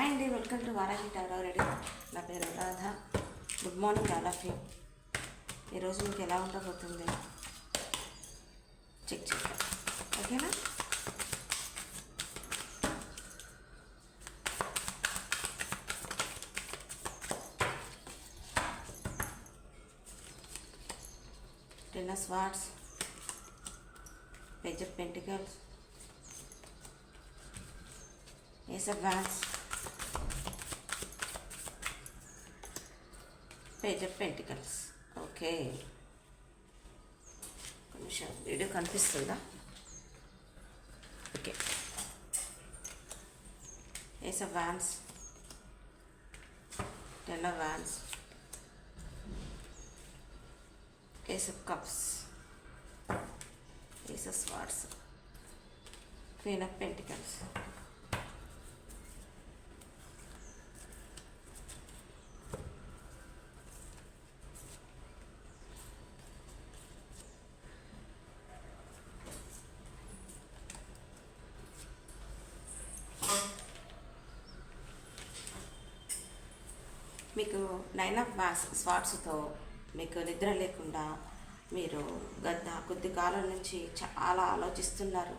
Hi అండి, welcome to Varahi tarot ready. నా పేరు Radha. Good morning all of you. ఈరోజు మీకు ఎలా ఉండబోతుంది చెక్ చేద్దాం, ఓకేనా? Ten of swords, page of pentacles, ace of wands, page of pentacles. Okay, కొంచెం వీడియో కనిపిస్తుందా? Okay, ace of wands, ten of wands, ace of cups, ace of swords, queen of pentacles. మీకు nine of స్వార్డ్స్తో మీకు నిద్ర లేకుండా మీరు గత కొద్ది కాలం నుంచి చాలా ఆలోచిస్తున్నారు,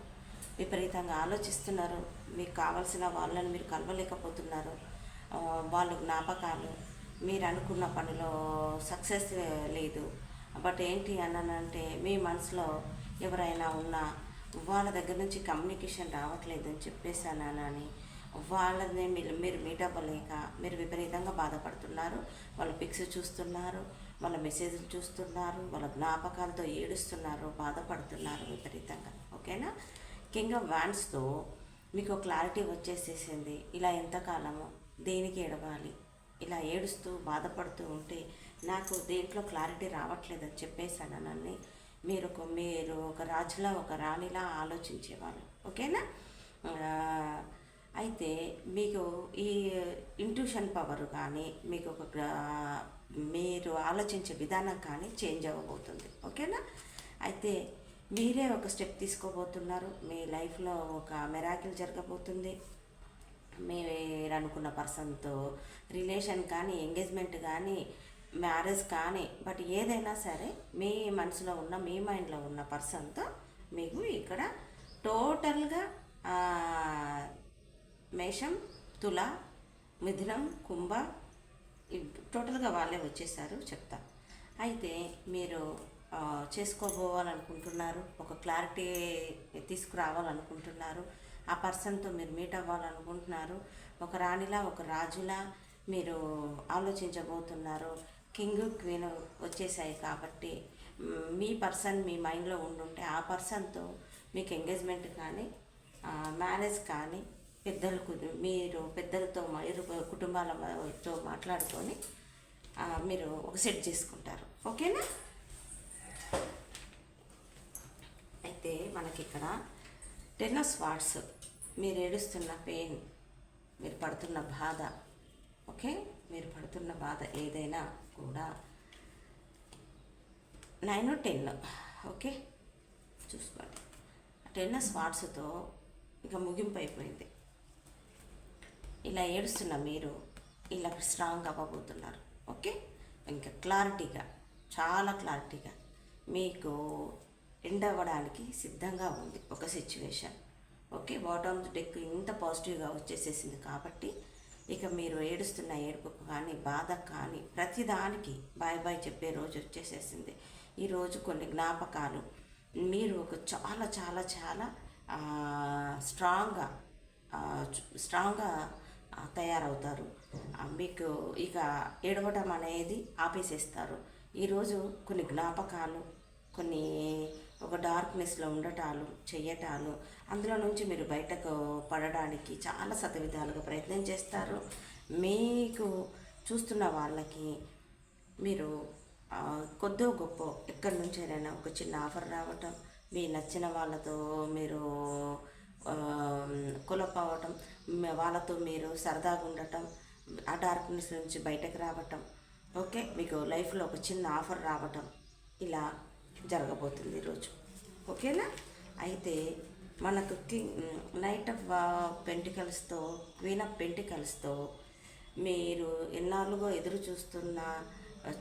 విపరీతంగా ఆలోచిస్తున్నారు. మీకు కావాల్సిన వాళ్ళని మీరు కలవలేకపోతున్నారు. వాళ్ళ జ్ఞాపకాలు, మీరు అనుకున్న పనిలో సక్సెస్ లేదు. బట్ ఏంటి అన్నానంటే, మీ మనసులో ఎవరైనా ఉన్నా వాళ్ళ దగ్గర నుంచి కమ్యూనికేషన్ రావట్లేదు అని చెప్పేసానని వాళ్ళని మీరు మీట్ అవ్వలేక మీరు విపరీతంగా బాధపడుతున్నారు. వాళ్ళ పిక్స్ చూస్తున్నారు, వాళ్ళ మెసేజ్లు చూస్తున్నారు, వాళ్ళ జ్ఞాపకాలతో ఏడుస్తున్నారు, బాధపడుతున్నారు విపరీతంగా. ఓకేనా? కింగ్ ఆఫ్ వాండ్స్తో మీకు క్లారిటీ వచ్చేసేసింది. ఇలా ఎంతకాలము దేనికి ఏడవాలి, ఇలా ఏడుస్తూ బాధపడుతూ ఉంటే నాకు దేంట్లో క్లారిటీ రావట్లేదని చెప్పేసానని మీరు ఒక రాజులా ఒక రాణిలా ఆలోచించేవాళ్ళు. ఓకేనా? అయితే మీకు ఈ ఇంట్యూషన్ పవర్ కానీ మీకు మీరు ఆలోచించే విధానం కానీ చేంజ్ అవ్వబోతుంది. ఓకేనా? అయితే మీరే ఒక స్టెప్ తీసుకోబోతున్నారు. మీ లైఫ్లో ఒక మిరాకిల్ జరగబోతుంది. మీరు అనుకున్న పర్సన్తో రిలేషన్ కానీ, ఎంగేజ్మెంట్ కానీ, మ్యారేజ్ కానీ, బట్ ఏదైనా సరే మీ మనసులో ఉన్న, మీ మైండ్లో ఉన్న పర్సన్తో మీకు ఇక్కడ టోటల్గా మేషం, తుల, మిథునం, కుంభ టోటల్గా వాళ్ళే వచ్చేసారు చెప్తా. అయితే మీరు చేసుకోబోవాలనుకుంటున్నారు, ఒక క్లారిటీ తీసుకురావాలనుకుంటున్నారు. ఆ పర్సన్తో మీరు మీట్ అవ్వాలనుకుంటున్నారు. ఒక రాణిలా ఒక రాజులా మీరు ఆలోచించబోతున్నారు. కింగ్, క్వీన్ వచ్చేసాయి కాబట్టి మీ పర్సన్ మీ మైండ్లో ఉండుంటే ఆ పర్సన్తో మీకు ఎంగేజ్మెంట్ కానీ, మ్యారేజ్ కానీ, మీరు పెద్దలతో కుటుంబాలతో మాట్లాడుకొని మీరు ఒక సెట్ చేసుకుంటారు. ఓకేనా? అయితే మనకి ఇక్కడ టెన్ ఆఫ్ స్వార్డ్స్, మీరు ఏడుస్తున్న పెయిన్, మీరు పడుతున్న బాధ, ఓకే, మీరు పడుతున్న బాధ ఏదైనా కూడా 9, 10, ఓకే చూసుకోండి. 10 స్వార్డ్స్తో ఇక ముగింపు అయిపోయింది. ఇలా ఏడుస్తున్న మీరు ఇలా స్ట్రాంగ్ అవ్వబోతున్నారు. ఓకే, ఇంకా క్లారిటీగా, చాలా క్లారిటీగా మీకు ఎండ్ అవ్వడానికి సిద్ధంగా ఉంది ఒక సిచ్యువేషన్. ఓకే, బాటమ్ డెక్ ఇంత పాజిటివ్గా వచ్చేసేసింది కాబట్టి ఇక మీరు ఏడుస్తున్న ఏడుపు కానీ, బాధ కానీ, ప్రతిదానికి బాయ్ బాయ్ చెప్పే రోజు వచ్చేసేసింది. ఈరోజు కొన్ని జ్ఞాపకాలు, మీరు ఒక చాలా చాలా చాలా స్ట్రాంగ్గా తయారవుతారు. మీకు ఇక ఏడవటం అనేది ఆపేసేస్తారు. ఈరోజు కొన్ని జ్ఞాపకాలు, కొన్ని ఒక డార్క్నెస్లో ఉండటాలు, చెయ్యటాలు, అందులో నుంచి మీరు బయటకు పడడానికి చాలా శతవిధాలుగా ప్రయత్నం చేస్తారు. మీకు చూస్తున్న వాళ్ళకి మీరు కొద్దో గొప్ప ఎక్కడి నుంచైనా ఒక చిన్న ఆఫర్ రావటం, మీ నచ్చిన వాళ్ళతో మీరు కొలప్ అవ్వటం, వాళ్ళతో మీరు సరదాగా ఉండటం, ఆ డార్క్నెస్ నుంచి బయటకు రావటం, ఓకే, మీకు లైఫ్లో ఒక చిన్న ఆఫర్ రావటం, ఇలా జరగబోతుంది ఈరోజు. ఓకేనా? అయితే మనకు నైట్ ఆఫ్ పెంటికల్స్తో, క్వీన్ ఆఫ్ పెంటికల్స్తో మీరు ఎన్నాళ్ళుగా ఎదురు చూస్తున్న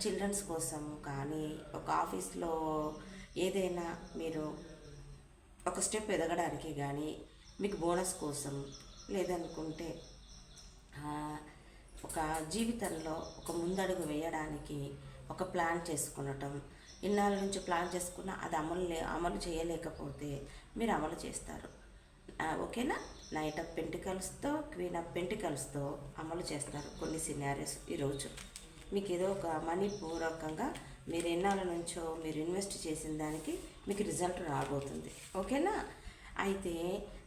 చిల్డ్రన్స్ కోసం కానీ, ఒక ఆఫీస్లో ఏదైనా మీరు ఒక స్టెప్ ఎదగడానికి కానీ, మీకు బోనస్ కోసం, లేదనుకుంటే ఒక జీవితంలో ఒక ముందడుగు వేయడానికి ఒక ప్లాన్ చేసుకునటం, ఇన్నాళ్ళ నుంచి ప్లాన్ చేసుకున్న అది అమలు చేయలేకపోతే మీరు అమలు చేస్తారు. ఓకేనా? నైట్ ఆఫ్ పెంటికల్స్తో, క్వీన్ ఆఫ్ పెంటికల్స్తో అమలు చేస్తారు కొన్ని సినారియోస్. ఈరోజు మీకు ఏదో ఒక మనీ పూర్వకంగా మీరు ఎన్నాళ్ళ నుంచో మీరు ఇన్వెస్ట్ చేసిన దానికి మీకు రిజల్ట్ రాబోతుంది. ఓకేనా? అయితే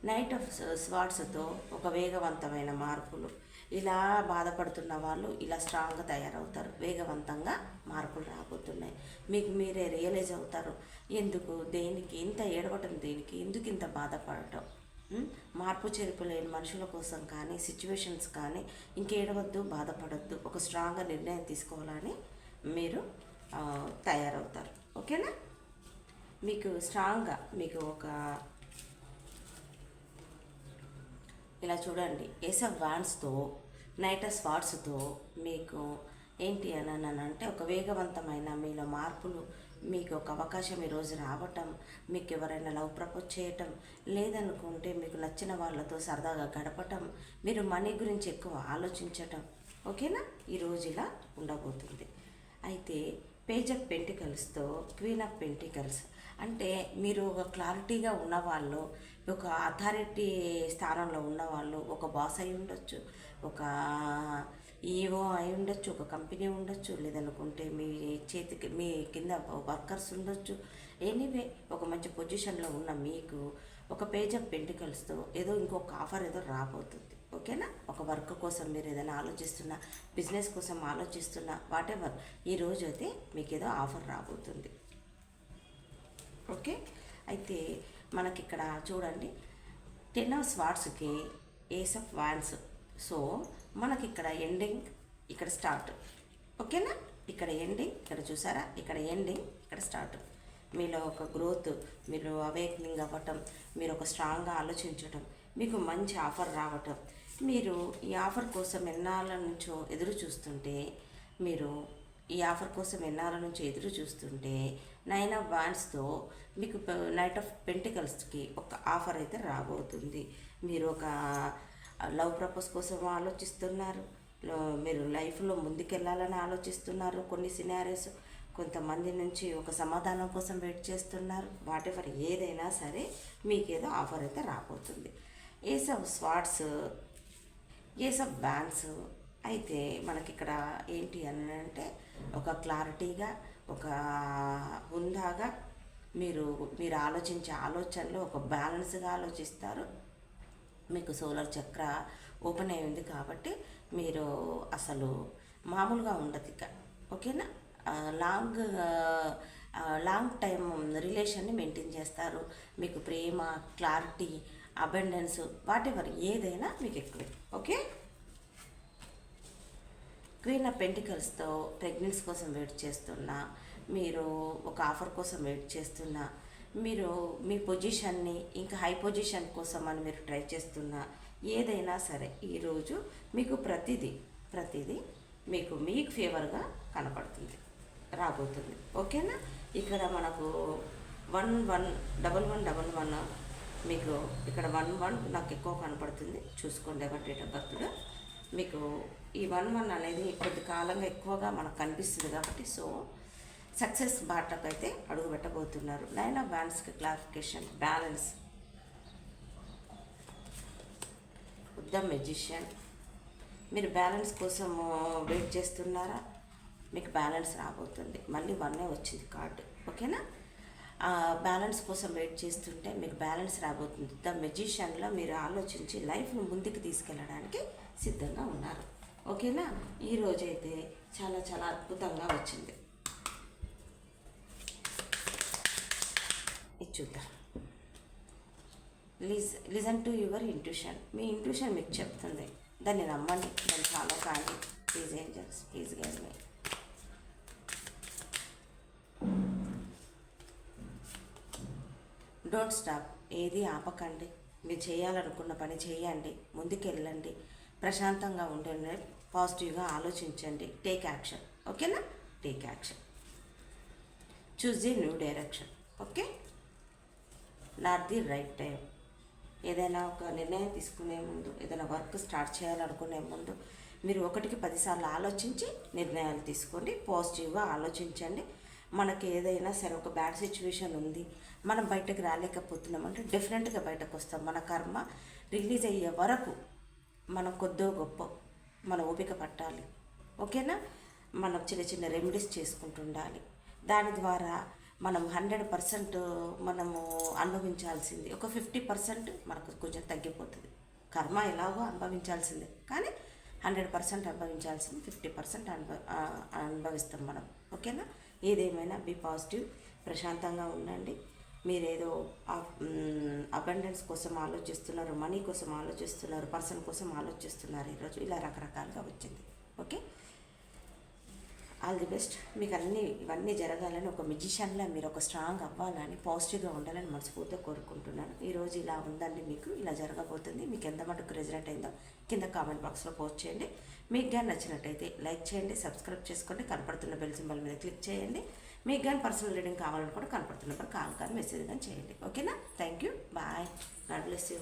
నైట్ ఆఫ్ స్వార్డ్స్తో ఒక వేగవంతమైన మార్పులు, ఇలా బాధపడుతున్న వాళ్ళు ఇలా స్ట్రాంగ్గా తయారవుతారు. వేగవంతంగా మార్పులు రాబోతున్నాయి. మీకు మీరే రియలైజ్ అవుతారు, ఎందుకు, దేనికి ఇంత ఏడవటం, దేనికి, ఎందుకు ఇంత బాధపడటం. మార్పు చేర్పు లేని మనుషుల కోసం కానీ, సిచ్యువేషన్స్ కానీ ఇంకేడవద్దు, బాధపడద్దు, ఒక స్ట్రాంగ్గా నిర్ణయం తీసుకోవాలని మీరు తయారవుతారు. ఓకేనా? మీకు స్ట్రాంగ్గా మీకు ఒక ఇలా చూడండి, ఏస్ ఆఫ్ వాండ్స్తో, నైట్ ఆఫ్ స్వార్డ్స్తో మీకు ఏంటి అని అంటే ఒక వేగవంతమైన మీలో మార్పులు, మీకు ఒక అవకాశం ఈరోజు రావటం, మీకు ఎవరైనా లవ్ ప్రపోజ్ చేయటం, లేదనుకుంటే మీకు నచ్చిన వాళ్ళతో సరదాగా గడపటం, మీరు మనీ గురించి ఎక్కువ ఆలోచించటం. ఓకేనా? ఈరోజు ఇలా ఉండబోతుంది. అయితే పేజ్ ఆఫ్ పెంటికల్స్తో, క్వీన్ ఆఫ్ పెంటికల్స్ అంటే మీరు ఒక క్లారిటీగా ఉన్నవాళ్ళు, ఒక అథారిటీ స్థానంలో ఉన్నవాళ్ళు, ఒక బాస్ అయి ఉండొచ్చు, ఒక ఈఓ అయి ఉండొచ్చు, ఒక కంపెనీ ఉండొచ్చు, లేదనుకుంటే మీ చేతికి మీ కింద వర్కర్స్ ఉండొచ్చు. ఎనీవే ఒక మంచి పొజిషన్లో ఉన్న మీకు ఒక పేజ్ ఆఫ్ పెంటికల్స్తో ఏదో ఇంకొక ఆఫర్ ఏదో రాబోతుంది. ఓకేనా? ఒక వర్క్ కోసం మీరు ఏదైనా ఆలోచిస్తున్నా, బిజినెస్ కోసం ఆలోచిస్తున్నా, వాటెవర్, ఈరోజు అయితే మీకు ఏదో ఆఫర్ రాబోతుంది. ఓకే? అయితే మనకి ఇక్కడ చూడండి, 10 ఆఫ్ స్వార్డ్స్కి ఏస్ ఆఫ్ వాండ్స్. సో మనకి ఇక్కడ ఎండింగ్, ఇక్కడ స్టార్ట్. ఓకేనా? ఇక్కడ ఎండింగ్, ఇక్కడ చూసారా, ఇక్కడ ఎండింగ్, ఇక్కడ స్టార్ట్. మీలో ఒక గ్రోత్, మీరు అవేక్నింగ్ అవ్వటం, మీరు ఒక స్ట్రాంగ్గా ఆలోచించటం, మీకు మంచి ఆఫర్ రావటం, మీరు ఈ ఆఫర్ కోసం ఎన్నాళ్ళ నుంచో ఎదురు చూస్తుంటే, మీరు ఈ ఆఫర్ కోసం ఎన్నాళ్ళ నుంచి ఎదురు చూస్తుంటే 9 ఆఫ్ వాండ్స్తో మీకు నైట్ ఆఫ్ పెంటికల్స్కి ఒక ఆఫర్ అయితే రాబోతుంది. మీరు ఒక లవ్ ప్రపోజ్ కోసం ఆలోచిస్తున్నారు, మీరు లైఫ్లో ముందుకెళ్ళాలని ఆలోచిస్తున్నారు, కొన్ని సినారియోస్, కొంతమంది నుంచి ఒక సమాధానం కోసం వెయిట్ చేస్తున్నారు. వాటెవర్ ఏదైనా సరే మీకేదో ఆఫర్ అయితే రాబోతుంది. Ace of swords, ace of wands అయితే మనకి ఇక్కడ ఏంటి అని అంటే ఒక క్లారిటీగా, ఒక హుందాగా మీరు ఆలోచించే ఆలోచనలు ఒక బ్యాలెన్స్గా ఆలోచిస్తారు. మీకు సోలార్ చక్ర ఓపెన్ అయింది కాబట్టి మీరు అసలు మామూలుగా ఉండదు ఇక. ఓకేనా? లాంగ్ టైం రిలేషన్ని మెయింటైన్ చేస్తారు. మీకు ప్రేమ, క్లారిటీ, అబెండెన్స్, వాటెవర్ ఏదైనా మీకు ఎక్కువే. ఓకే? క్వీన్ ఆఫ్ పెంటికల్స్తో ప్రెగ్నెన్సీ కోసం వెయిట్ చేస్తున్నా, మీరు ఒక ఆఫర్ కోసం వెయిట్ చేస్తున్నా, మీరు మీ పొజిషన్ని ఇంకా హై పొజిషన్ కోసం అని మీరు ట్రై చేస్తున్నా, ఏదైనా సరే ఈరోజు మీకు ప్రతిదీ మీకు ఫేవర్గా కనపడుతుంది, రాబోతుంది. ఓకేనా? ఇక్కడ మనకు 111111 మీకు ఇక్కడ 11 నాకు ఎక్కువ కనపడుతుంది. చూసుకోండి ఎవరి డేట్ ఆఫ్ బర్త్లో. మీకు ఈ 11 అనేది కొద్ది కాలంగా ఎక్కువగా మనకు కనిపిస్తుంది కాబట్టి, సో సక్సెస్ బాటకు అయితే అడుగు పెట్టబోతున్నారు. 9 ఆఫ్ వాండ్స్కి క్లారిఫికేషన్, బ్యాలెన్స్, ద మెజిషియన్. మీరు బ్యాలెన్స్ కోసం వెయిట్ చేస్తున్నారా? మీకు బ్యాలెన్స్ రాబోతుంది. మళ్ళీ 1 వచ్చింది కార్డు. ఓకేనా? బ్యాలెన్స్ కోసం వెయిట్ చేస్తుంటే మీకు బ్యాలెన్స్ రాబోతుంది. ద మెజిషియన్లో మీరు ఆలోచించి లైఫ్ను ముందుకు తీసుకెళ్ళడానికి సిద్ధంగా ఉన్నారు. ఓకేనా? ఈరోజైతే చాలా చాలా అద్భుతంగా వచ్చింది. ఇది చూద్దాం. Listen to your intuition. Me intuition మీకు చెప్తుంది, దాన్ని నమ్మండి, దాన్ని ఫాలో కాండి. Please angels, please guide me. Don't stop. ఏది ఆపకండి. మీరు చేయాలనుకున్న పని చేయండి, ముందుకెళ్ళండి, ప్రశాంతంగా ఉండండి, పాజిటివ్గా ఆలోచించండి. Take action. ఓకేనా? Take action. Choose the new direction. Okay, not the right time. ఏదైనా ఒక నిర్ణయం తీసుకునే ముందు, ఏదైనా వర్క్ స్టార్ట్ చేయాలనుకునే ముందు మీరు 1కి 10 సార్లు ఆలోచించి నిర్ణయాలు తీసుకోండి. పాజిటివ్గా ఆలోచించండి. మనకి ఏదైనా సరే ఒక బ్యాడ్ సిచ్యువేషన్ ఉంది, మనం బయటకు రాలేకపోతున్నామంటే డెఫినెట్గా బయటకు వస్తాం. మన కర్మ రిలీజ్ అయ్యే వరకు మనం కొద్దో గొప్ప మన ఓపిక పట్టాలి. ఓకేనా? మనం చిన్న చిన్న రెమెడీస్ చేసుకుంటుండాలి. దాని ద్వారా మనం 100% మనము అనుభవించాల్సింది ఒక 50% మనకు కొంచెం తగ్గిపోతుంది. కర్మ ఎలాగో అనుభవించాల్సిందే, కానీ 100% అనుభవించాల్సింది 50% అనుభవిస్తాం మనం. ఓకేనా? ఏదేమైనా బీ పాజిటివ్, ప్రశాంతంగా ఉండండి. మీరేదో అబండెన్స్ కోసం ఆలోచిస్తున్నారు, మనీ కోసం ఆలోచిస్తున్నారు, పర్సన్ కోసం ఆలోచిస్తున్నారు. ఈరోజు ఇలా రకరకాలుగా వచ్చింది. Okay, all the best. మీకు ఇవన్నీ జరగాలని, ఒక మ్యూజిషియన్లా మీరు ఒక స్ట్రాంగ్ అవ్వాలని, పాజిటివ్గా ఉండాలని మనస్ఫూర్తిగా కోరుకుంటున్నాను. ఈరోజు ఇలా ఉందండి, మీకు ఇలా జరగబోతుంది. మీకు ఎంత మటుకు రెజనెంట్ అయిందో కింద కామెంట్ బాక్స్లో పోస్ట్ చేయండి. మీకు కానీ నచ్చినట్టయితే లైక్ చేయండి, సబ్స్క్రైబ్ చేసుకోండి, కనపడుతున్న బెల్ సింబల్ మీద క్లిక్ చేయండి. మీకు కానీ పర్సనల్ రీడింగ్ కావాలని కూడా కనపడుతున్నప్పుడు కాల్ కానీ మెసేజ్ కానీ చేయండి. ఓకేనా? Thank you, bye, God bless you.